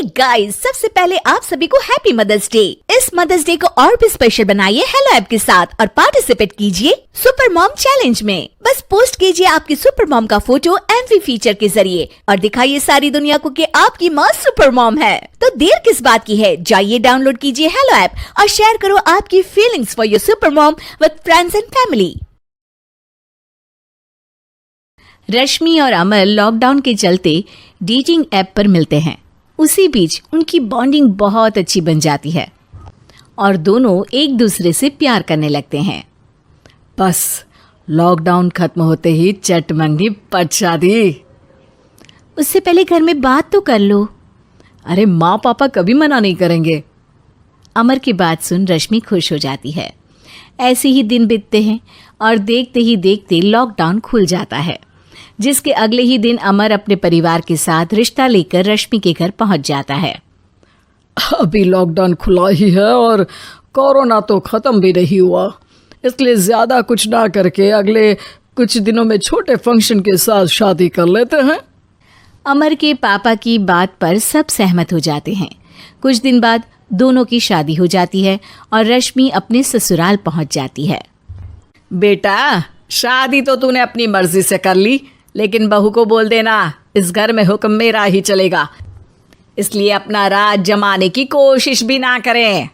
Hey guys, सबसे पहले आप सभी को हैप्पी मदर्स डे। इस मदर्स डे को और भी स्पेशल बनाइए हेलो ऐप के साथ और पार्टिसिपेट कीजिए सुपर मॉम चैलेंज में। बस पोस्ट कीजिए आपकी सुपर मॉम का फोटो एमवी फीचर के जरिए और दिखाइए सारी दुनिया को कि आपकी माँ सुपर मॉम है। तो देर किस बात की है, जाइए डाउनलोड कीजिए हेलो ऐप और शेयर करो आपकी feelings for your super mom with friends and family. Rashmi और अमर लॉकडाउन के चलते डेटिंग ऐप पर मिलते हैं। उसी बीच उनकी बॉन्डिंग बहुत अच्छी बन जाती है और दोनों एक दूसरे से प्यार करने लगते हैं। बस लॉकडाउन खत्म होते ही चट मंगनी पट शादी। उससे पहले घर में बात तो कर लो। अरे माँ पापा कभी मना नहीं करेंगे। अमर की बात सुन रश्मि खुश हो जाती है। ऐसे ही दिन बीतते हैं और देखते ही देखते लॉकडाउन खुल जाता है, जिसके अगले ही दिन अमर अपने परिवार के साथ रिश्ता लेकर रश्मि के घर पहुंच जाता है। अभी लॉकडाउन खुला ही है और कोरोना तो खत्म भी नहीं हुआ, इसलिए ज़्यादा कुछ ना करके अगले कुछ दिनों में छोटे फंक्शन के साथ शादी कर लेते हैं। अमर के पापा की बात पर सब सहमत हो जाते हैं। कुछ दिन बाद दोनों की शादी हो जाती है और रश्मि अपने ससुराल पहुंच जाती है। बेटा, शादी तो तूने अपनी मर्जी से कर ली, लेकिन बहू को बोल देना इस घर में हुक्म मेरा ही चलेगा, इसलिए अपना राज जमाने की कोशिश भी ना करें।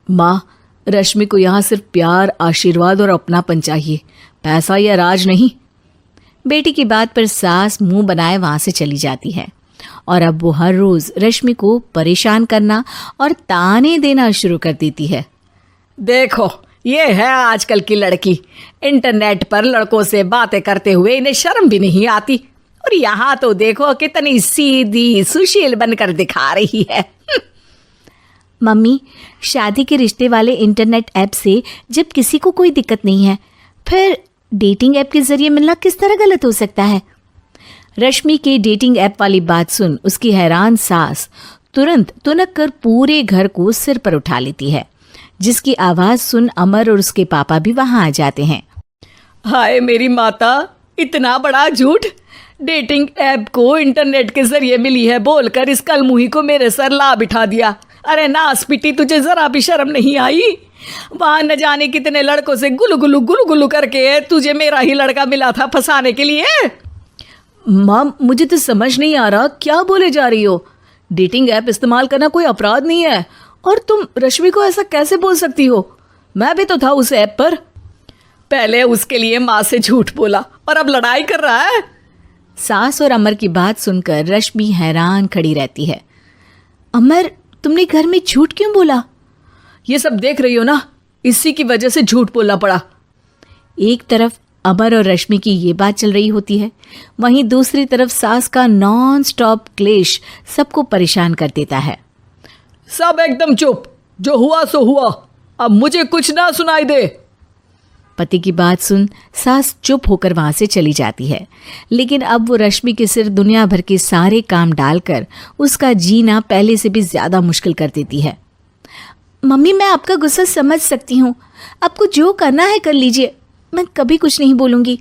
माँ, रश्मि को यहाँ सिर्फ प्यार, आशीर्वाद और अपनापन चाहिए, पैसा या राज नहीं। बेटी की बात पर सास मुंह बनाए वहां से चली जाती है और अब वो हर रोज रश्मि को परेशान करना और ताने देना शुरू कर देती है। देखो, ये है आजकल की लड़की, इंटरनेट पर लड़कों से बातें करते हुए इन्हें शर्म भी नहीं आती, और यहाँ तो देखो कितनी सीधी सुशील बनकर दिखा रही है। मम्मी, शादी के रिश्ते वाले इंटरनेट ऐप से जब किसी को कोई दिक्कत नहीं है, फिर डेटिंग ऐप के जरिए मिलना किस तरह गलत हो सकता है? रश्मि के डेटिंग ऐप वाली बात सुन उसकी हैरान सास तुरंत तुनक कर पूरे घर को सिर पर उठा लेती है, जिसकी आवाज सुन अमर और उसके पापा भी वहां आ जाते हैं। हाय मेरी माता, इतना बड़ा झूठ! डेटिंग ऐप को इंटरनेट के जरिए मिली है बोलकर इस कलमुही को मेरे सर ला बिठा दिया। अरे नास पिटी, तुझे जरा भी शर्म नहीं आई? वहां न जाने कितने लड़कों से गुलु गुलु करके तुझे मेरा ही लड़का मिला था फंसाने के लिए। माँ, मुझे तो समझ नहीं आ रहा क्या बोले जा रही हो। डेटिंग ऐप इस्तेमाल करना कोई अपराध नहीं है और तुम रश्मि को ऐसा कैसे बोल सकती हो? मैं भी तो था उस ऐप पर। पहले उसके लिए माँ से झूठ बोला और अब लड़ाई कर रहा है। सास और अमर की बात सुनकर रश्मि हैरान खड़ी रहती है। अमर, तुमने घर में झूठ क्यों बोला? ये सब देख रही हो ना, इसी की वजह से झूठ बोलना पड़ा। एक तरफ अमर और रश्मि की ये बात चल रही होती है, वहीं दूसरी तरफ सास का नॉन स्टॉप क्लेश सबको परेशान कर देता है। सब एकदम चुप, जो हुआ सो हुआ, अब मुझे कुछ ना सुनाई दे। पति की बात सुन सास चुप होकर वहां से चली जाती है, लेकिन अब वो रश्मि के सिर दुनिया भर के सारे काम डालकर उसका जीना पहले से भी ज्यादा मुश्किल कर देती है। मम्मी, मैं आपका गुस्सा समझ सकती हूँ, आपको जो करना है कर लीजिए, मैं कभी कुछ नहीं बोलूँगी।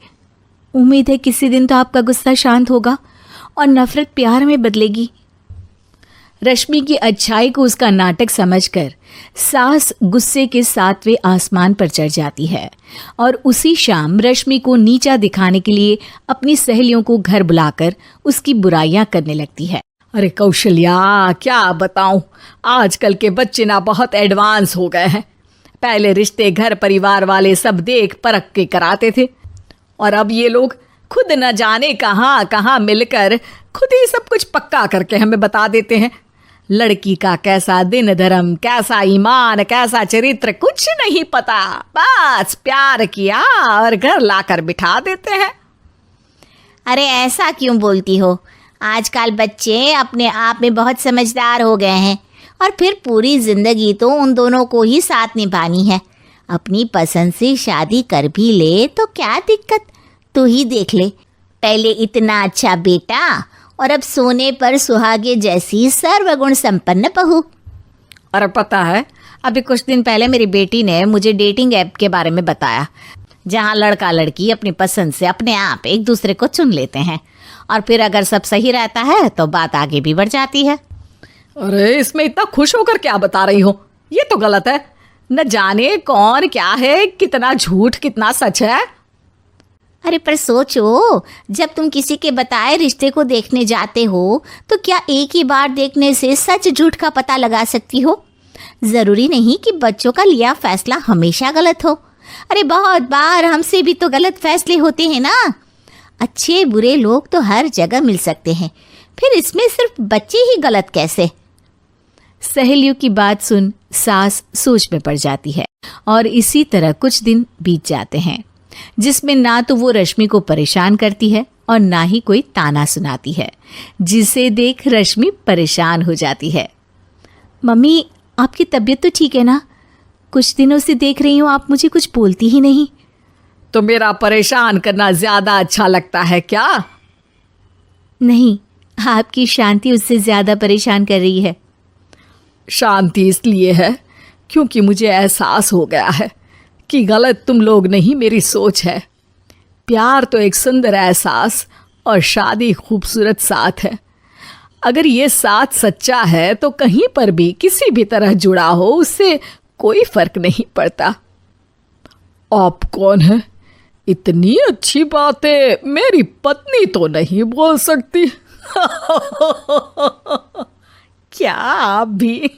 उम्मीद है किसी दिन तो आपका गुस्सा शांत होगा और नफरत प्यार में बदलेगी। रश्मि की अच्छाई को उसका नाटक समझकर सास गुस्से के 7वें आसमान पर चढ़ जाती है और उसी शाम रश्मि को नीचा दिखाने के लिए अपनी सहेलियों को घर बुलाकर उसकी बुराइयां करने लगती है। अरे कौशल्या, क्या बताऊं, आजकल के बच्चे ना बहुत एडवांस हो गए हैं। पहले रिश्ते घर परिवार वाले सब देख परख के कराते थे, और अब ये लोग खुद न जाने कहाँ कहाँ मिलकर खुद ही सब कुछ पक्का करके हमें बता देते हैं। लड़की का कैसा दिन धर्म, कैसा ईमान, कैसा चरित्र कुछ नहीं पता, बस प्यार किया और घर लाकर बिठा देते हैं। अरे ऐसा क्यों बोलती हो? आजकल बच्चे अपने आप में बहुत समझदार हो गए हैं और फिर पूरी जिंदगी तो उन दोनों को ही साथ निभानी है। अपनी पसंद से शादी कर भी ले तो क्या दिक्कत, तू ही देख ले, पहले इतना अच्छा बेटा और अब सोने पर सुहागे जैसी सर्वगुण संपन्न बहू। और पता है, अभी कुछ दिन पहले मेरी बेटी ने मुझे डेटिंग ऐप के बारे में बताया, जहाँ लड़का लड़की अपनी पसंद से अपने आप एक दूसरे को चुन लेते हैं और फिर अगर सब सही रहता है तो बात आगे भी बढ़ जाती है। अरे इसमें इतना खुश होकर क्या बता रही हो? ये तो गलत है। न जाने कौन क्या है, कितना झूठ कितना सच है। अरे पर सोचो, जब तुम किसी के बताए रिश्ते को देखने जाते हो तो क्या एक ही बार देखने से सच झूठ का पता लगा सकती हो? जरूरी नहीं कि बच्चों का लिया फैसला हमेशा गलत हो। अरे बहुत बार हमसे भी तो गलत फैसले होते हैं ना। अच्छे बुरे लोग तो हर जगह मिल सकते हैं, फिर इसमें सिर्फ बच्चे ही गलत कैसे? सहेलियों की बात सुन सास सोच में पड़ जाती है और इसी तरह कुछ दिन बीत जाते हैं जिसमें ना तो वो रश्मि को परेशान करती है और ना ही कोई ताना सुनाती है, जिसे देख रश्मि परेशान हो जाती है। मम्मी, आपकी तबीयत तो ठीक है ना? कुछ दिनों से देख रही हूँ आप मुझे कुछ बोलती ही नहीं। तो मेरा परेशान करना ज्यादा अच्छा लगता है क्या? नहीं, आपकी शांति उससे ज्यादा परेशान कर रही है। शांति इसलिए है क्योंकि मुझे एहसास हो गया है कि गलत तुम लोग नहीं, मेरी सोच है। प्यार तो एक सुंदर एहसास और शादी खूबसूरत साथ है। अगर ये साथ सच्चा है तो कहीं पर भी किसी भी तरह जुड़ा हो, उससे कोई फर्क नहीं पड़ता। आप कौन है? इतनी अच्छी बातें मेरी पत्नी तो नहीं बोल सकती। क्या आप भी?